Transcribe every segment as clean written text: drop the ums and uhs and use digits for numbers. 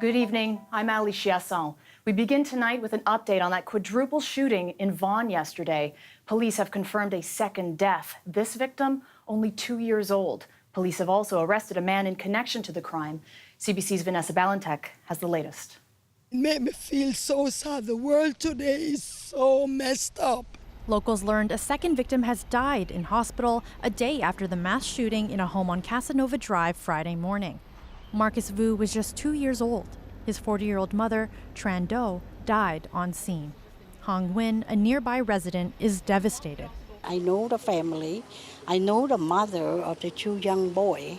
Good evening. I'm Ali Chiasson. We begin tonight with an update on that quadruple shooting in Vaughan yesterday. Police have confirmed a second death. This victim, only 2 years old. Police have also arrested a man in connection to the crime. CBC's Vanessa Balantek has the latest. It made me feel so sad. The world today is so messed up. Locals learned a second victim has died in hospital a day after the mass shooting in a home on Casanova Drive Friday morning. Marcus Vu was just 2 years old. His 40-year-old mother, Tran Do, died on scene. Hong Win, a nearby resident, is devastated. I know the family. I know the mother of the two young boys.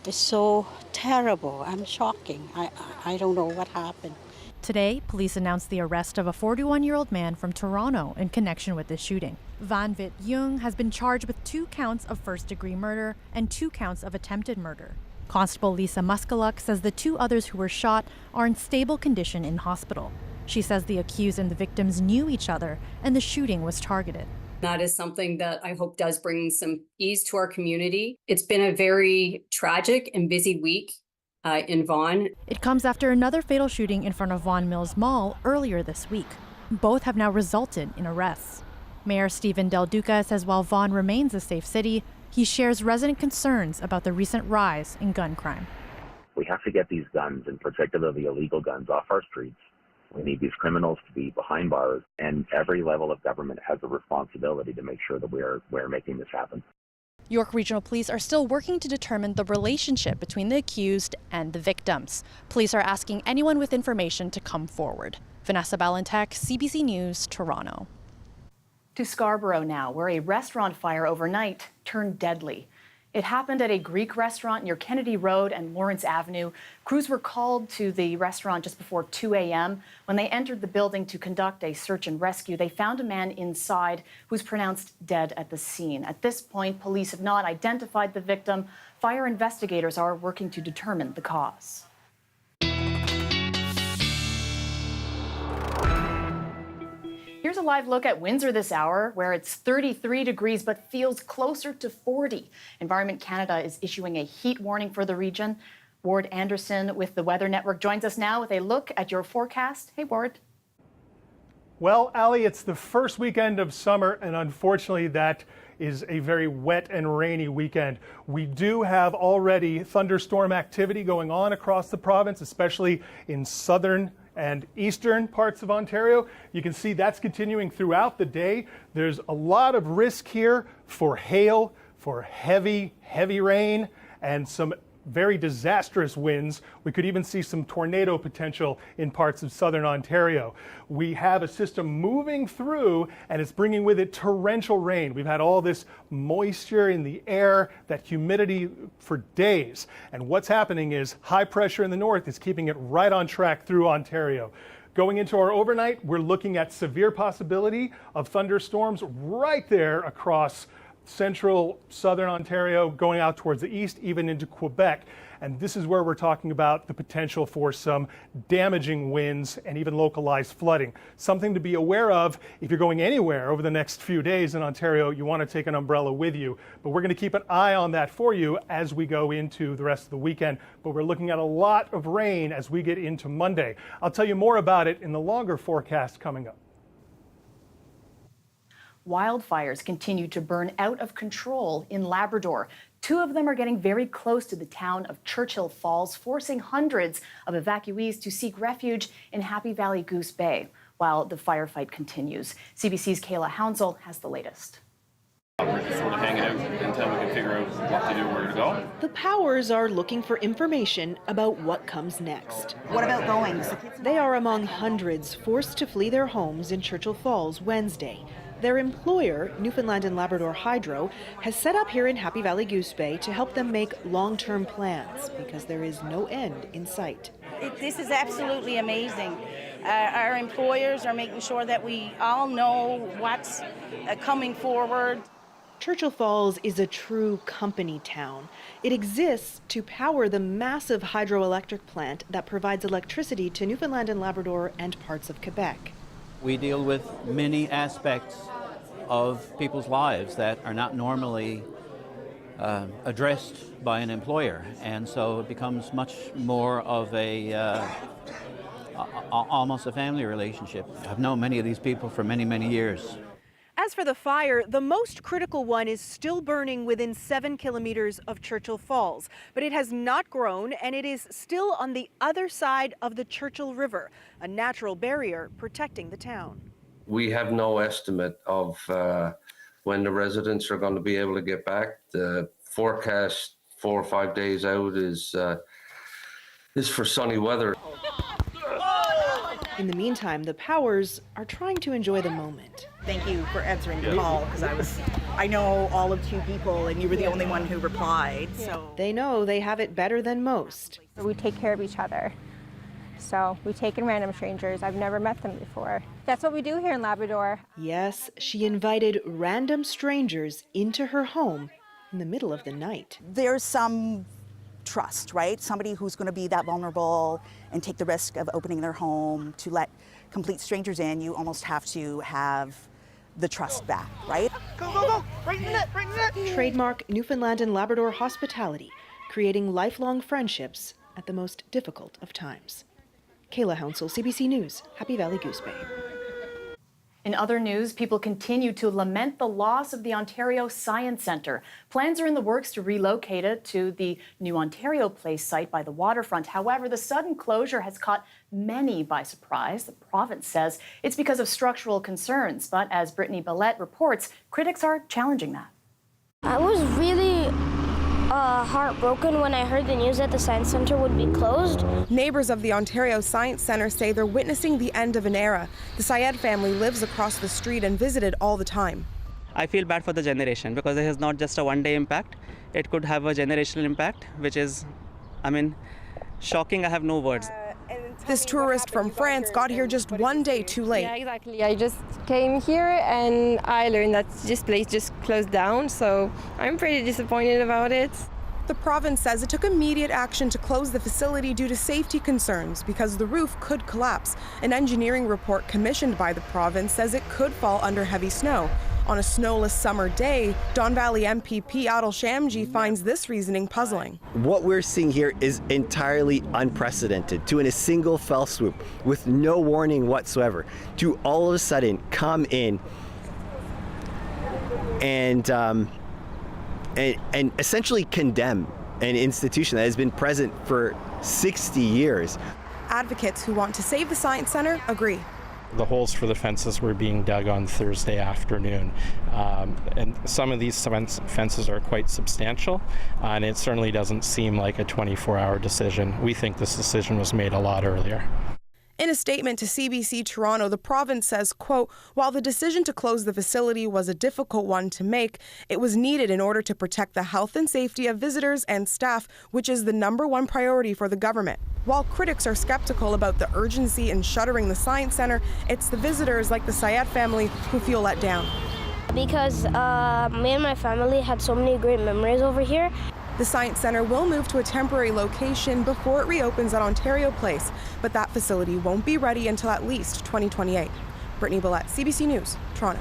It's so terrible. I'm shocking. I don't know what happened. Today, police announced the arrest of a 41-year-old man from Toronto in connection with the shooting. Van Vit Yung has been charged with 2 counts of first-degree murder and 2 counts of attempted murder. Constable Lisa Muskaluk says the 2 others who were shot are in stable condition in hospital. She says the accused and the victims knew each other and the shooting was targeted. That is something that I hope does bring some ease to our community. It's been a very tragic and busy week in Vaughan. It comes after another fatal shooting in front of Vaughan Mills Mall earlier this week. Both have now resulted in arrests. Mayor Stephen Del Duca says while Vaughan remains a safe city, he shares resident concerns about the recent rise in gun crime. We have to get these guns, and particularly illegal guns, off our streets. We need these criminals to be behind bars, and every level of government has a responsibility to make sure that we're making this happen. York Regional Police are still working to determine the relationship between the accused and the victims. Police are asking anyone with information to come forward. Vanessa Balantek, CBC News, Toronto. To Scarborough now, where a restaurant fire overnight turned deadly. It happened at a Greek restaurant near Kennedy Road and Lawrence Avenue. Crews were called to the restaurant just before 2 a.m. When they entered the building to conduct a search and rescue, they found a man inside who was pronounced dead at the scene. At this point, police have not identified the victim. Fire investigators are working to determine the cause. Here's a live look at Windsor this hour, where it's 33 degrees but feels closer to 40. Environment Canada is issuing a heat warning for the region. Ward Anderson with the Weather Network joins us now with a look at your forecast. Hey, Ward. Well, Ali, it's the first weekend of summer, and unfortunately that is a very wet and rainy weekend. We do have already thunderstorm activity going on across the province, especially in southern and eastern parts of Ontario. You can see that's continuing throughout the day. There's a lot of risk here for hail, for heavy rain, and some very disastrous winds. We could even see some tornado potential in parts of southern Ontario. We have a system moving through, and it's bringing with it torrential rain. We've had all this moisture in the air, that humidity for days. And what's happening is high pressure in the north is keeping it right on track through Ontario. Going into our overnight, we're looking at severe possibility of thunderstorms right there across central southern Ontario, going out towards the east, even into Quebec. And this is where we're talking about the potential for some damaging winds and even localized flooding. Something to be aware of if you're going anywhere over the next few days in Ontario. You want to take an umbrella with you. But we're going to keep an eye on that for you as we go into the rest of the weekend. But we're looking at a lot of rain as we get into Monday. I'll tell you more about it in the longer forecast coming up. Wildfires continue to burn out of control in Labrador. 2 of them are getting very close to the town of Churchill Falls, forcing hundreds of evacuees to seek refuge in Happy Valley Goose Bay while the firefight continues. CBC's Kayla Hounsell has the latest. We're just sort of hanging out until we can figure out what to do, where to go. The Powers are looking for information about what comes next. What about going? They are among hundreds forced to flee their homes in Churchill Falls Wednesday. Their employer, Newfoundland and Labrador Hydro, has set up here in Happy Valley Goose Bay to help them make long-term plans because there is no end in sight. This is absolutely amazing. Our employers are making sure that we all know what's coming forward. Churchill Falls is a true company town. It exists to power the massive hydroelectric plant that provides electricity to Newfoundland and Labrador and parts of Quebec. We deal with many aspects of people's lives that are not normally addressed by an employer, and so it becomes much more of a almost a family relationship. I've known many of these people for many, many years. As for the fire, the most critical one is still burning within 7 kilometers of Churchill Falls, but it has not grown and it is still on the other side of the Churchill River, a natural barrier protecting the town. We have no estimate of when the residents are going to be able to get back. The forecast 4 or 5 days out is for sunny weather. In the meantime, the Powers are trying to enjoy the moment. Thank you for answering the call, because I know all of 2 people and you were the only one who replied. So they know they have it better than most. We take care of each other. So we take in random strangers. I've never met them before. That's what we do here in Labrador. Yes, she invited random strangers into her home in the middle of the night. There's some trust, right? Somebody who's going to be that vulnerable and take the risk of opening their home to let complete strangers in. You almost have to have the trust back, right? Go, go, go! Right in it, right in it! Trademark Newfoundland and Labrador hospitality, creating lifelong friendships at the most difficult of times. Kayla Hounsell, CBC News, Happy Valley Goose Bay. In other news, people continue to lament the loss of the Ontario Science Centre. Plans are in the works to relocate it to the new Ontario Place site by the waterfront. However, the sudden closure has caught many by surprise. The province says it's because of structural concerns. But as Brittany Billette reports, critics are challenging that. I was really heartbroken when I heard the news that the Science Centre would be closed. Neighbours of the Ontario Science Centre say they're witnessing the end of an era. The Syed family lives across the street and visited all the time. I feel bad for the generation because it is not just a one-day impact. It could have a generational impact, which is, shocking. I have no words. This tourist from France got here just one day too late. Yeah, exactly. I just came here and I learned that this place just closed down, so I'm pretty disappointed about it. The province says it took immediate action to close the facility due to safety concerns because the roof could collapse. An engineering report commissioned by the province says it could fall under heavy snow. On a snowless summer day, Don Valley MPP Adil Shamji finds this reasoning puzzling. What we're seeing here is entirely unprecedented. To in a single fell swoop, with no warning whatsoever, to all of a sudden come in and essentially condemn an institution that has been present for 60 years. Advocates who want to save the Science Centre agree. The holes for the fences were being dug on Thursday afternoon, and some of these fences are quite substantial, and it certainly doesn't seem like a 24-hour decision. We think this decision was made a lot earlier. In a statement to CBC Toronto, the province says, quote, while the decision to close the facility was a difficult one to make, it was needed in order to protect the health and safety of visitors and staff, which is the #1 priority for the government. While critics are skeptical about the urgency in shuttering the Science Centre, it's the visitors like the Syed family who feel let down. Because me and my family had so many great memories over here. The Science Centre will move to a temporary location before it reopens at Ontario Place, but that facility won't be ready until at least 2028. Brittany Billette, CBC News, Toronto.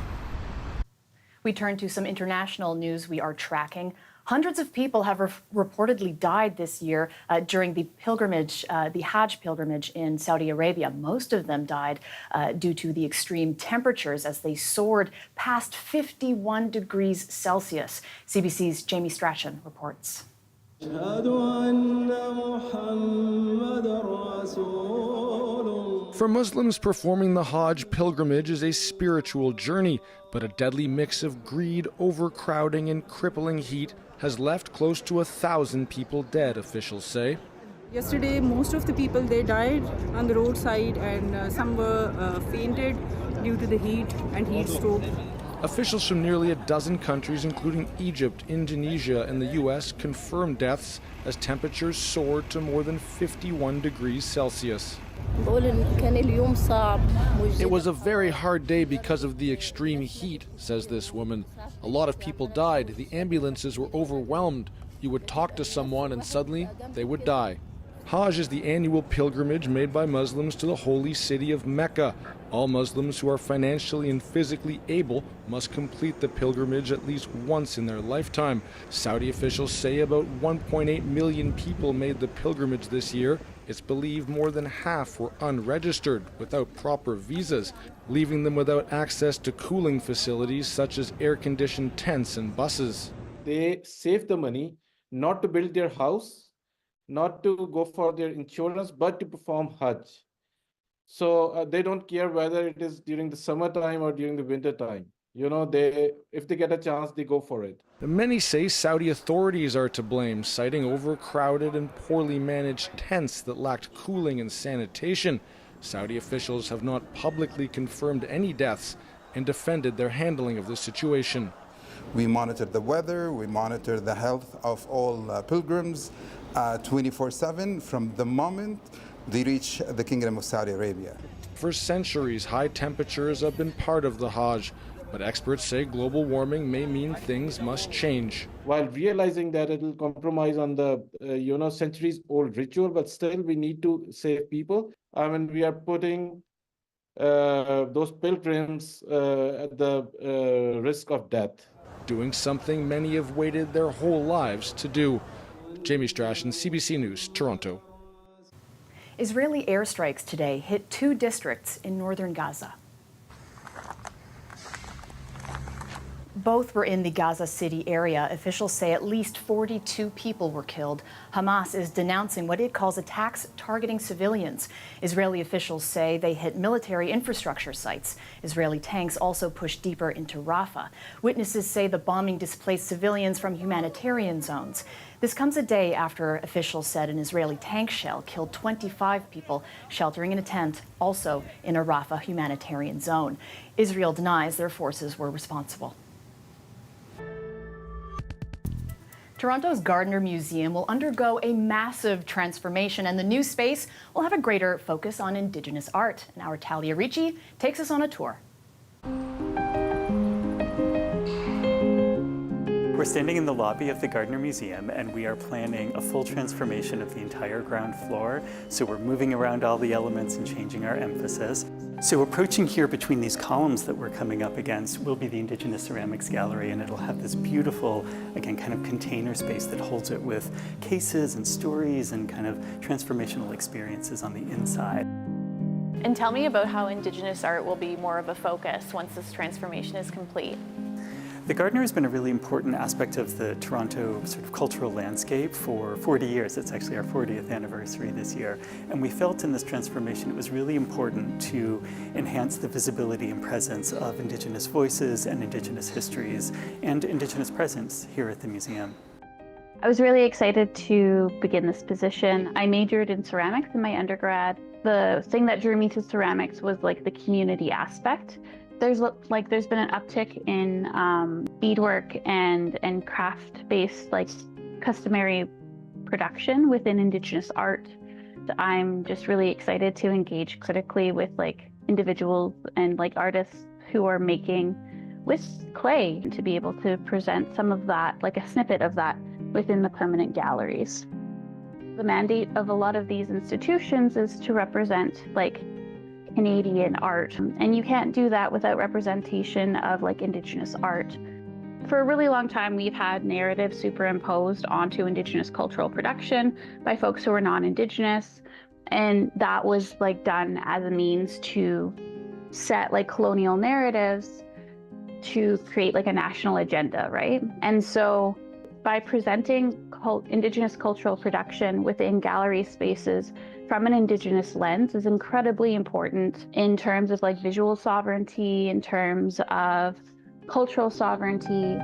We turn to some international news we are tracking. Hundreds of people have reportedly died this year during the pilgrimage, the Hajj pilgrimage in Saudi Arabia. Most of them died due to the extreme temperatures as they soared past 51 degrees Celsius. CBC's Jamie Strachan reports. For Muslims, performing the Hajj pilgrimage is a spiritual journey, but a deadly mix of greed, overcrowding, and crippling heat has left close to 1,000 people dead, officials say. Yesterday, most of the people, they died on the roadside, and some were fainted due to the heat and heat stroke. Officials from nearly a dozen countries, including Egypt, Indonesia, and the U.S., confirmed deaths as temperatures soared to more than 51 degrees Celsius. It was a very hard day because of the extreme heat, says this woman. A lot of people died. The ambulances were overwhelmed. You would talk to someone and suddenly they would die. Hajj is the annual pilgrimage made by Muslims to the holy city of Mecca. All Muslims who are financially and physically able must complete the pilgrimage at least once in their lifetime. Saudi officials say about 1.8 million people made the pilgrimage this year. It's believed more than half were unregistered without proper visas, leaving them without access to cooling facilities such as air-conditioned tents and buses. They save the money not to build their house, not to go for their insurance, but to perform Hajj. So they don't care whether it is during the summertime or during the winter time. You know, if they get a chance, they go for it. Many say Saudi authorities are to blame, citing overcrowded and poorly managed tents that lacked cooling and sanitation. Saudi officials have not publicly confirmed any deaths and defended their handling of the situation. We monitor the weather, we monitor the health of all pilgrims 24/7 from the moment they reach the Kingdom of Saudi Arabia. For centuries, high temperatures have been part of the Hajj, but experts say global warming may mean things must change. While realizing that it will compromise on the centuries-old ritual, but still we need to save people. I mean, we are putting those pilgrims at the risk of death. Doing something many have waited their whole lives to do. Jamie Strachan, CBC News, Toronto. Israeli airstrikes today hit 2 districts in northern Gaza. Both were in the Gaza City area. Officials say at least 42 people were killed. Hamas is denouncing what it calls attacks targeting civilians. Israeli officials say they hit military infrastructure sites. Israeli tanks also pushed deeper into Rafah. Witnesses say the bombing displaced civilians from humanitarian zones. This comes a day after officials said an Israeli tank shell killed 25 people sheltering in a tent, also in a Rafah humanitarian zone. Israel denies their forces were responsible. Toronto's Gardiner Museum will undergo a massive transformation, and the new space will have a greater focus on Indigenous art. And our Talia Ricci takes us on a tour. We're standing in the lobby of the Gardiner Museum, and we are planning a full transformation of the entire ground floor. So we're moving around all the elements and changing our emphasis. So approaching here between these columns that we're coming up against will be the Indigenous Ceramics Gallery, and it'll have this beautiful, again, kind of container space that holds it with cases and stories and kind of transformational experiences on the inside. And tell me about how Indigenous art will be more of a focus once this transformation is complete. The Gardiner has been a really important aspect of the Toronto sort of cultural landscape for 40 years. It's actually our 40th anniversary this year. And we felt in this transformation it was really important to enhance the visibility and presence of Indigenous voices and Indigenous histories and Indigenous presence here at the museum. I was really excited to begin this position. I majored in ceramics in my undergrad. The thing that drew me to ceramics was like the community aspect. There's been an uptick in beadwork and craft-based customary production within Indigenous art. I'm just really excited to engage critically with individuals and artists who are making with clay to be able to present some of that, a snippet of that within the permanent galleries. The mandate of a lot of these institutions is to represent Canadian art, and you can't do that without representation of Indigenous art. For a really long time, we've had narratives superimposed onto Indigenous cultural production by folks who are non-Indigenous, and that was done as a means to set colonial narratives to create a national agenda, right? And so by presenting Indigenous cultural production within gallery spaces from an Indigenous lens is incredibly important in terms of visual sovereignty, in terms of cultural sovereignty.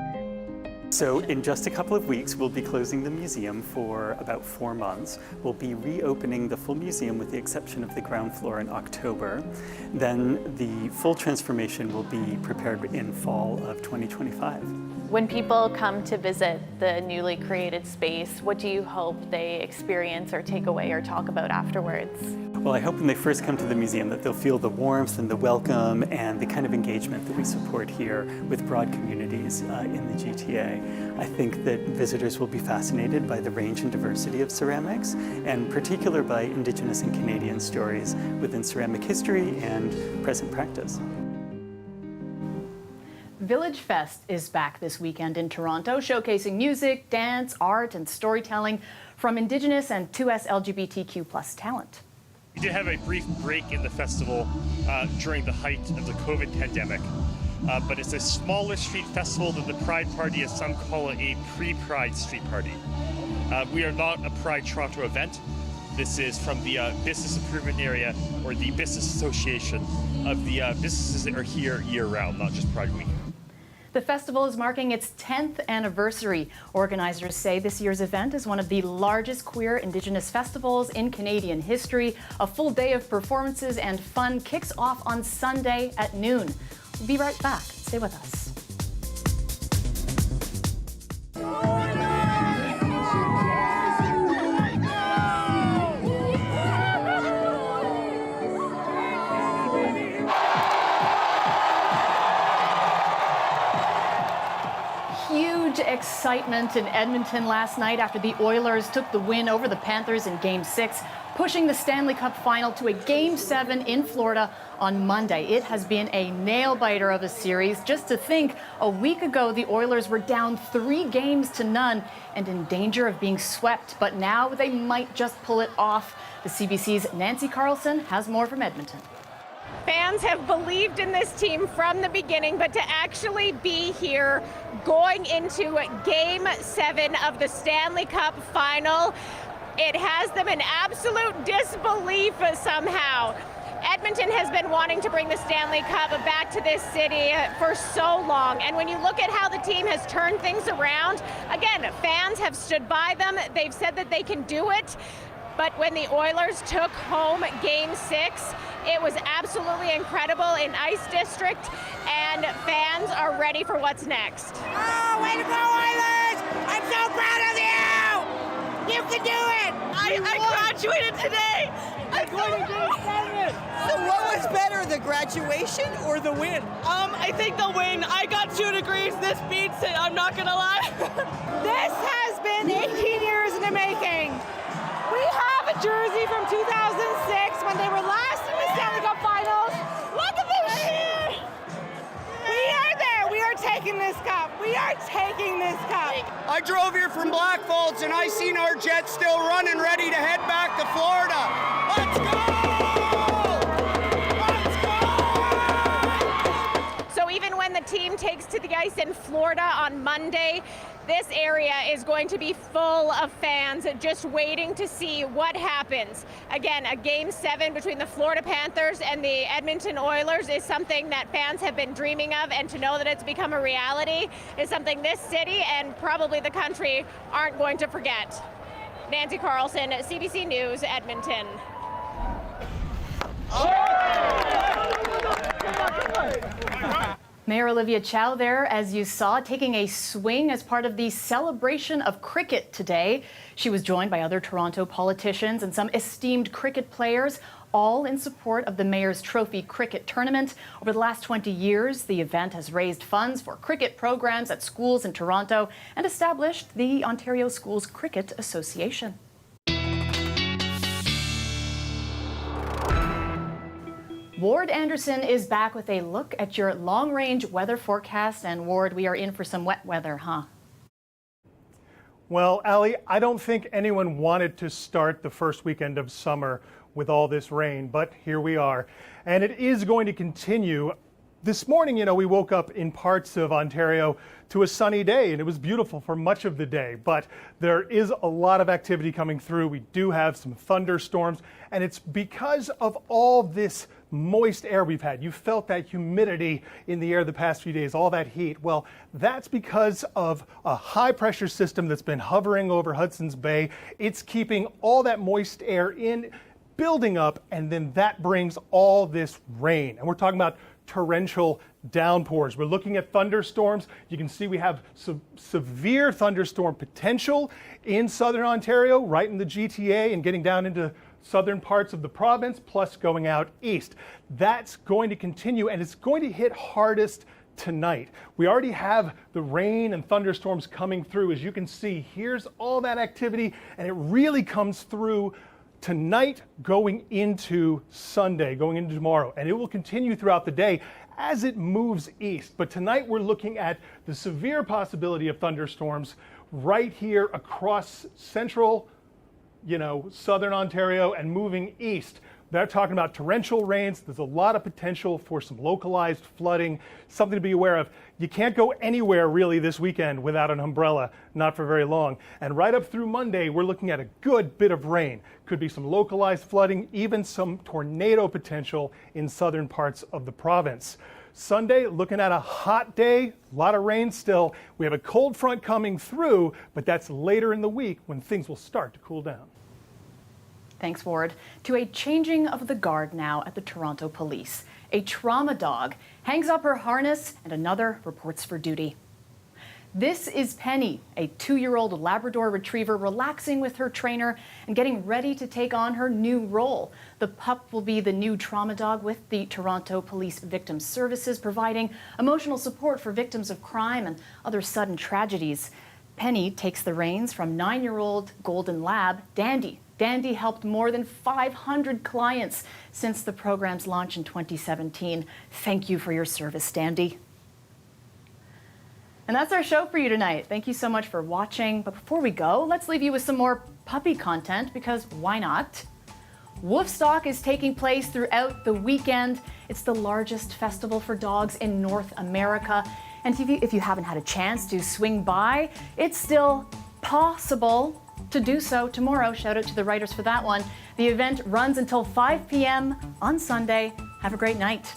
So in just a couple of weeks, we'll be closing the museum for about 4 months. We'll be reopening the full museum with the exception of the ground floor in October. Then the full transformation will be prepared in fall of 2025. When people come to visit the newly created space, what do you hope they experience or take away or talk about afterwards? Well, I hope when they first come to the museum that they'll feel the warmth and the welcome and the kind of engagement that we support here with broad communities in the GTA. I think that visitors will be fascinated by the range and diversity of ceramics, and in particular by Indigenous and Canadian stories within ceramic history and present practice. Village Fest is back this weekend in Toronto, showcasing music, dance, art, and storytelling from Indigenous and 2S LGBTQ+ talent. We did have a brief break in the festival during the height of the COVID pandemic, but it's a smaller street festival than the Pride Party, as some call it a pre-Pride street party. We are not a Pride Toronto event. This is from the Business Improvement Area, or the Business Association of the businesses that are here year-round, not just Pride Week. The festival is marking its 10th anniversary. Organizers say this year's event is one of the largest queer Indigenous festivals in Canadian history. A full day of performances and fun kicks off on Sunday at noon. We'll be right back. Stay with us. Excitement in Edmonton last night after the Oilers took the win over the Panthers in Game 6, pushing the Stanley Cup final to a Game 7 in Florida on Monday. It has been a nail-biter of a series. Just to think, a week ago, the Oilers were down 3-0 and in danger of being swept, but now they might just pull it off. The CBC's Nancy Carlson has more from Edmonton. Fans have believed in this team from the beginning, but to actually be here going into Game 7 of the Stanley Cup final, it has them in absolute disbelief somehow. Edmonton has been wanting to bring the Stanley Cup back to this city for so long, and when you look at how the team has turned things around, again, fans have stood by them. They've said that they can do it. But when the Oilers took home Game 6, it was absolutely incredible in Ice District, and fans are ready for what's next. Oh, way to go, Oilers! I'm so proud of you! You can do it! I graduated today! I'm going to do it! So what was better, the graduation or the win? I think the win. I got 2 degrees. This beats it, I'm not gonna lie. This has been 18 years in the making. We have a jersey from 2006 when they were last in the Stanley Cup Finals. Look at this shit! We are there. We are taking this cup. We are taking this cup. I drove here from Blackfalds and I seen our Jets still running, ready to head back to Florida. Let's go! So even when the team takes to the ice in Florida on Monday, this area is going to be full of fans just waiting to see what happens. Again, a Game 7 between the Florida Panthers and the Edmonton Oilers is something that fans have been dreaming of, and to know that it's become a reality is something this city and probably the country aren't going to forget. Nancy Carlson, CBC News, Edmonton. Mayor Olivia Chow there, as you saw, taking a swing as part of the celebration of cricket today. She was joined by other Toronto politicians and some esteemed cricket players, all in support of the Mayor's Trophy Cricket Tournament. Over the last 20 years, the event has raised funds for cricket programs at schools in Toronto and established the Ontario Schools Cricket Association. Ward Anderson is back with a look at your long-range weather forecast. And Ward, we are in for some wet weather, huh? Well, Ali, I don't think anyone wanted to start the first weekend of summer with all this rain, but here we are. And it is going to continue. This morning, we woke up in parts of Ontario to a sunny day, and it was beautiful for much of the day. But there is a lot of activity coming through. We do have some thunderstorms, and it's because of all this moist air we've had. You felt that humidity in the air the past few days, all that heat. Well, that's because of a high pressure system that's been hovering over Hudson's Bay. It's keeping all that moist air in, building up, and then that brings all this rain. And we're talking about torrential downpours. We're looking at thunderstorms. You can see we have some severe thunderstorm potential in southern Ontario, right in the GTA, and getting down into southern parts of the province, plus going out east. That's going to continue, and it's going to hit hardest tonight. We already have the rain and thunderstorms coming through. As you can see, here's all that activity, and it really comes through tonight going into Sunday, going into tomorrow, and it will continue throughout the day as it moves east. But tonight we're looking at the severe possibility of thunderstorms right here across central, southern Ontario and moving east. They're talking about torrential rains. There's a lot of potential for some localized flooding, something to be aware of. You can't go anywhere really this weekend without an umbrella, not for very long. And right up through Monday, we're looking at a good bit of rain. Could be some localized flooding, even some tornado potential in southern parts of the province. Sunday, looking at a hot day, a lot of rain still. We have a cold front coming through, but that's later in the week when things will start to cool down. Thanks, Ward. To a changing of the guard now at the Toronto Police. A trauma dog hangs up her harness and another reports for duty. This is Penny, a 2-year-old Labrador retriever relaxing with her trainer and getting ready to take on her new role. The pup will be the new trauma dog with the Toronto Police Victim Services, providing emotional support for victims of crime and other sudden tragedies. Penny takes the reins from 9-year-old Golden Lab, Dandy. Dandy helped more than 500 clients since the program's launch in 2017. Thank you for your service, Dandy. And that's our show for you tonight. Thank you so much for watching. But before we go, let's leave you with some more puppy content, because why not? Woofstock is taking place throughout the weekend. It's the largest festival for dogs in North America. And if you haven't had a chance to swing by, it's still possible to do so tomorrow. Shout out to the writers for that one. The event runs until 5 p.m. on Sunday. Have a great night.